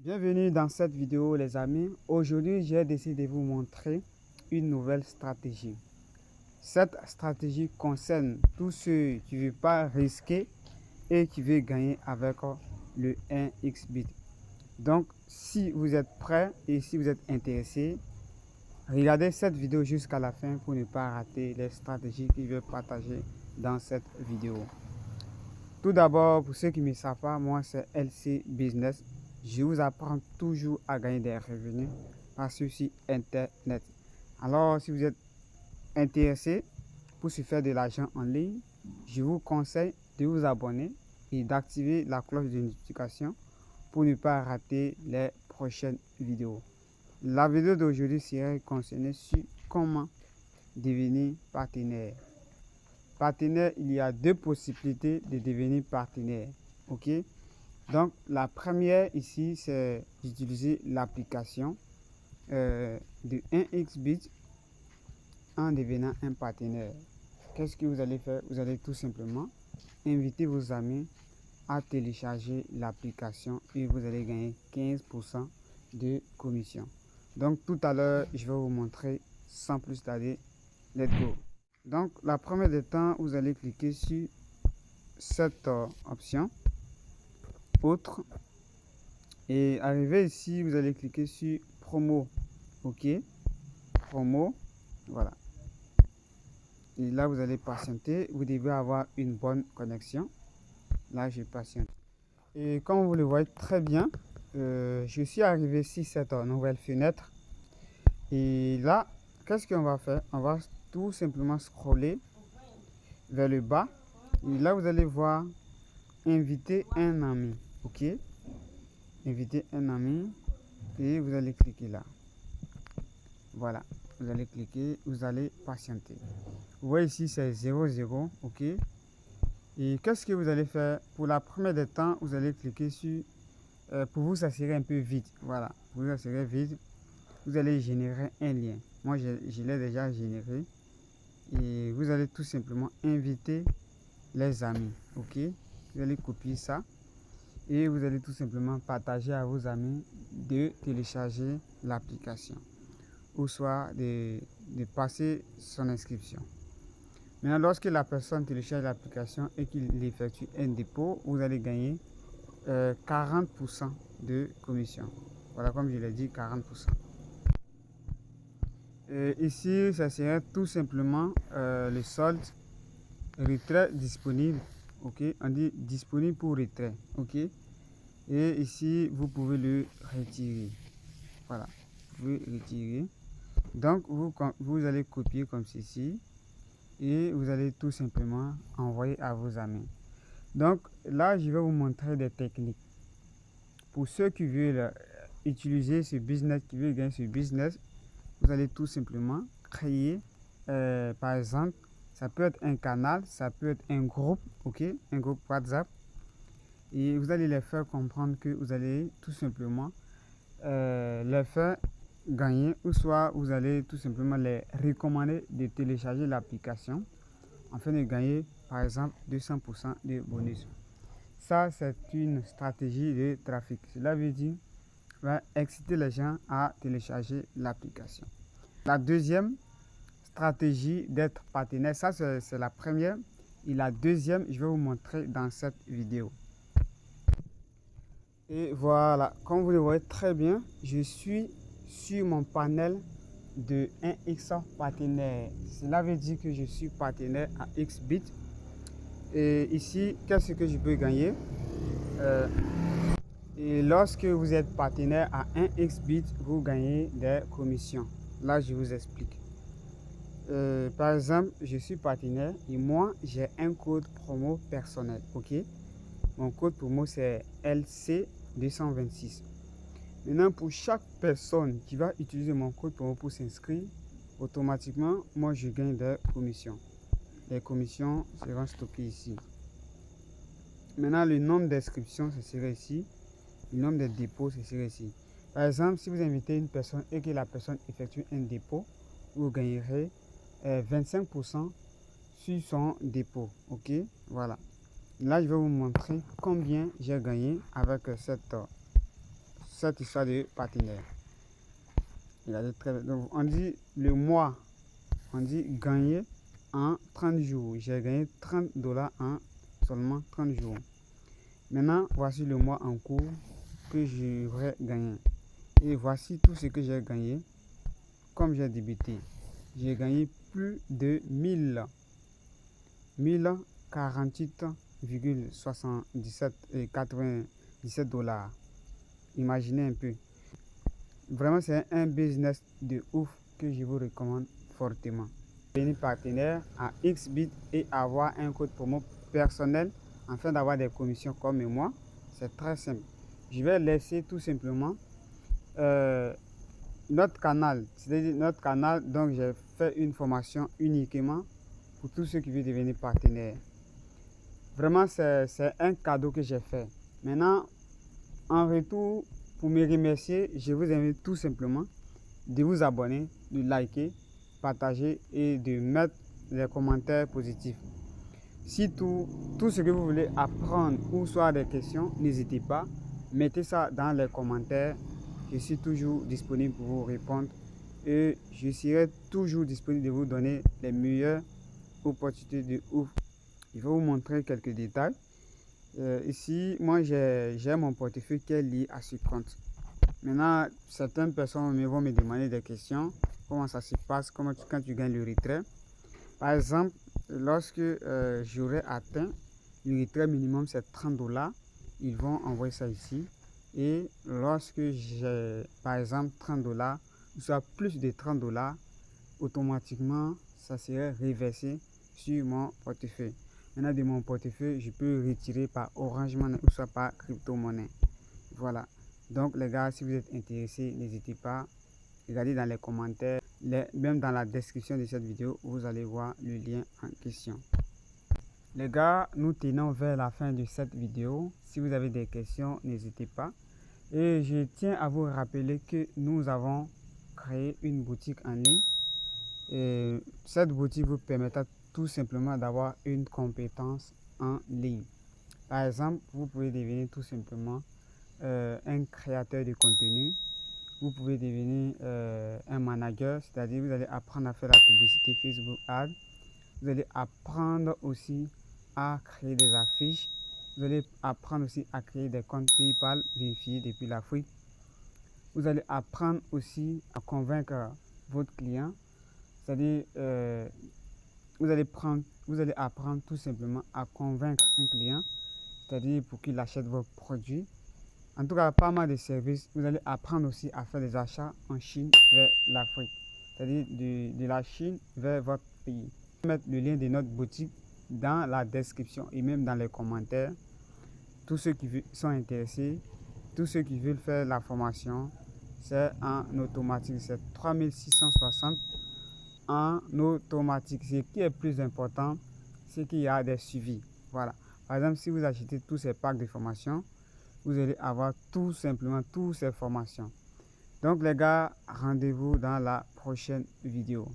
Bienvenue dans cette vidéo les amis. Aujourd'hui j'ai décidé de vous montrer une nouvelle stratégie. Cette stratégie concerne tous ceux qui ne veulent pas risquer et qui veulent gagner avec le 1xBit. Donc si vous êtes prêts et si vous êtes intéressés, regardez cette vidéo jusqu'à la fin pour ne pas rater les stratégies que je vais partager dans cette vidéo. Tout d'abord, pour ceux qui ne me savent pas, moi c'est LC Business. Je vous apprends toujours à gagner des revenus par ce site internet. Alors, si vous êtes intéressé pour se faire de l'argent en ligne, je vous conseille de vous abonner et d'activer la cloche de notification pour ne pas rater les prochaines vidéos. La vidéo d'aujourd'hui serait concernée sur comment devenir partenaire. Partenaire, il y a deux possibilités de devenir partenaire. Ok? Donc, la première ici, c'est d'utiliser l'application de 1xBit en devenant un partenaire. Qu'est-ce que vous allez faire? Vous allez tout simplement inviter vos amis à télécharger l'application et vous allez gagner 15% de commission. Donc, tout à l'heure, je vais vous montrer sans plus tarder. Let's go! Donc, la première des temps, vous allez cliquer sur cette option. Autre, et arrivé ici vous allez cliquer sur promo. Ok, promo, voilà, et là vous allez patienter. Vous devez avoir une bonne connexion. Là je patiente et comme vous le voyez très bien, je suis arrivé sur cette nouvelle fenêtre. Et là qu'est-ce qu'on va faire? On va tout simplement scroller vers le bas et là vous allez voir inviter un ami. Ok, inviter un ami et vous allez cliquer là. Voilà, vous allez cliquer, vous allez patienter. Vous voyez ici c'est 00. Ok, et qu'est-ce que vous allez faire? Pour la première des temps, vous allez cliquer sur pour vous ça serait un peu vite. Voilà, pour vous ça serait vite. Vous allez générer un lien. Moi je l'ai déjà généré et vous allez tout simplement inviter les amis. Ok, vous allez copier ça et vous allez tout simplement partager à vos amis de télécharger l'application ou soit de passer son inscription. Maintenant, lorsque la personne télécharge l'application et qu'il effectue un dépôt, vous allez gagner 40% de commission. Voilà, comme je l'ai dit, 40%. Et ici, ça serait tout simplement le solde retrait disponible. Ok, on dit disponible pour retrait. Ok, et ici vous pouvez le retirer. Voilà, vous pouvez retirer. Donc vous allez copier comme ceci et vous allez tout simplement envoyer à vos amis. Donc là je vais vous montrer des techniques pour ceux qui veulent utiliser ce business, qui veulent gagner ce business. Vous allez tout simplement créer par exemple, ça peut être un canal, ça peut être un groupe. Ok, un groupe WhatsApp, et vous allez les faire comprendre que vous allez tout simplement les faire gagner, ou soit vous allez tout simplement les recommander de télécharger l'application afin de gagner par exemple 200% de bonus. Ça c'est une stratégie de trafic. Cela veut dire va exciter les gens à télécharger l'application. La deuxième stratégie d'être partenaire, ça c'est la première, et la deuxième je vais vous montrer dans cette vidéo. Et voilà, comme vous le voyez très bien, je suis sur mon panel de 1x partenaire. Cela veut dire que je suis partenaire à xBit. Et ici, qu'est-ce que je peux gagner? Et lorsque vous êtes partenaire à 1xBit, vous gagnez des commissions. Là, je vous explique. Par exemple, je suis partenaire et moi, j'ai un code promo personnel. Ok, mon code promo c'est LC226. Maintenant, pour chaque personne qui va utiliser mon code promo pour s'inscrire, automatiquement, moi je gagne des commissions. Les commissions seront stockées ici. Maintenant, le nombre d'inscriptions, ce serait ici. Le nombre de dépôts, ce serait ici. Par exemple, si vous invitez une personne et que la personne effectue un dépôt, vous gagnerez 25% sur son dépôt. Ok, voilà. Là, je vais vous montrer combien j'ai gagné avec cette cette histoire de partenaire. Regardez très bien. Donc, on dit le mois, on dit gagner en 30 jours. J'ai gagné $30 en seulement 30 jours. Maintenant, voici le mois en cours que je vais gagner. Et voici tout ce que j'ai gagné. Comme j'ai débuté, j'ai gagné plus de 1048,97 dollars. Imaginez un peu. Vraiment, c'est un business de ouf que je vous recommande fortement. Devenir partenaire à Xbit et avoir un code promo personnel afin d'avoir des commissions comme moi. C'est très simple. Je vais laisser tout simplement notre canal, c'est-à-dire notre canal. Donc j'ai fait une formation uniquement pour tous ceux qui veulent devenir partenaire. Vraiment, c'est un cadeau que j'ai fait. Maintenant, en retour, pour me remercier, je vous invite tout simplement de vous abonner, de liker, partager et de mettre les commentaires positifs. Si tout ce que vous voulez apprendre ou soit des questions, n'hésitez pas, mettez ça dans les commentaires. Je suis toujours disponible pour vous répondre et je serai toujours disponible de vous donner les meilleures opportunités de ouf. Je vais vous montrer quelques détails. Ici, moi j'ai mon portefeuille qui est lié à ce compte. Maintenant, certaines personnes vont me demander des questions. Comment ça se passe quand tu gagnes le retrait? Par exemple, lorsque j'aurai atteint le retrait minimum, c'est $30. Ils vont envoyer ça ici. Et lorsque j'ai, par exemple, $30, ou soit plus de $30, automatiquement, ça serait reversé sur mon portefeuille. Maintenant, de mon portefeuille, je peux retirer par Orange Money ou soit par crypto-monnaie. Voilà. Donc, les gars, si vous êtes intéressés, n'hésitez pas. Regardez dans les commentaires, même dans la description de cette vidéo, vous allez voir le lien en question. Les gars, nous tenons vers la fin de cette vidéo. Si vous avez des questions, n'hésitez pas. Et je tiens à vous rappeler que nous avons créé une boutique en ligne. Et cette boutique vous permettra tout simplement d'avoir une compétence en ligne. Par exemple, vous pouvez devenir tout simplement un créateur de contenu. Vous pouvez devenir un manager, c'est-à-dire vous allez apprendre à faire la publicité Facebook Ads. Vous allez apprendre aussi à créer des affiches. Vous allez apprendre aussi à créer des comptes PayPal vérifiés depuis l'Afrique. Vous allez apprendre aussi à convaincre votre client. C'est-à-dire, vous allez apprendre tout simplement à convaincre un client, c'est-à-dire pour qu'il achète vos produits. En tout cas, pas mal de services. Vous allez apprendre aussi à faire des achats en Chine vers l'Afrique, c'est-à-dire de la Chine vers votre pays. Je vais mettre le lien de notre boutique dans la description et même dans les commentaires. Tous ceux qui sont intéressés, tous ceux qui veulent faire la formation, c'est en automatique. C'est 3660 en automatique. Ce qui est plus important, c'est qu'il y a des suivis. Voilà. Par exemple, si vous achetez tous ces packs de formation, vous allez avoir tout simplement toutes ces formations. Donc les gars, rendez-vous dans la prochaine vidéo.